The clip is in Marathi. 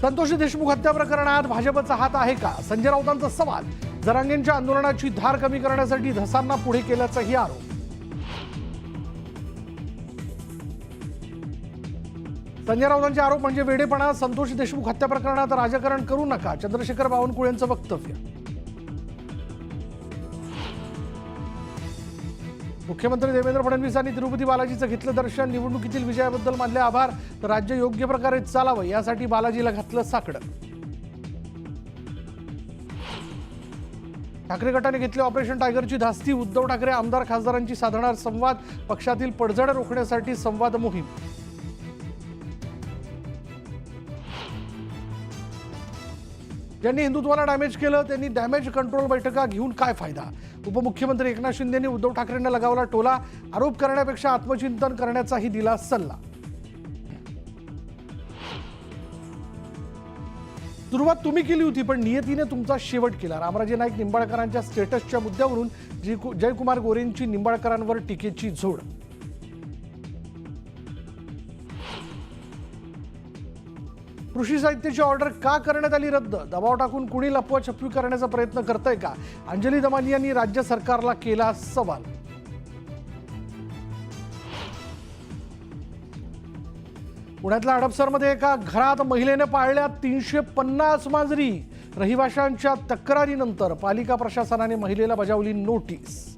संतोष देशमुख हत्या प्रकरणात भाजपचा हात आहे का? संजय राऊतांचा सवाल. जरांगेंच्या आंदोलनाची धार कमी करण्यासाठी धसांना पुढे केल्याचाही आरोप. संजय राऊतांचे आरोप म्हणजे वेडेपणा. संतोष देशमुख हत्या प्रकरणात राजकारण करू नका, चंद्रशेखर बावनकुळेंचं वक्तव्य. मुख्यमंत्री देवेंद्र फडणवीसांनी तिरुपती बालाजीचं घेतलं दर्शन. निवडणुकीतील विजयाबद्दल मानले आभार. तर राज्य योग्य प्रकारे चालावं यासाठी बालाजीला घातलं साकडं. ठाकरे गटाने घेतली ऑपरेशन टायगरची धास्ती. उद्धव ठाकरे आमदार खासदारांची साधणार संवाद. पक्षातील पडझड रोखण्यासाठी संवाद मोहीम. ज्यांनी हिंदुत्वाला डॅमेज केलं त्यांनी डॅमेज कंट्रोल बैठका घेऊन काय फायदा? उपमुख्यमंत्री एकनाथ शिंदेंनी उद्धव ठाकरेंना लगावला टोला. आरोप करण्यापेक्षा आत्मचिंतन करण्याचाही दिला सल्ला. सुरुवात तुम्ही केली होती पण नियतीने तुमचा शेवट केला. रामराजे नाईक निंबाळकरांच्या स्टेटसच्या मुद्द्यावरून जयकुमार गोरेंची निंबाळकरांवर टीकेची झोड. कृषी साहित्याची ऑर्डर का करण्यात आली रद्द? दबाव टाकून कुणी लपवाछपवी करण्याचा प्रयत्न करतंय का? अंजली दमानी यांनी राज्य सरकारला केला सवाल. पुण्यातल्या हडपसरमध्ये एका घरात महिलेने पाळल्या 350 मांजरी. रहिवाशांच्या तक्रारीनंतर पालिका प्रशासनाने महिलेला बजावली नोटीस.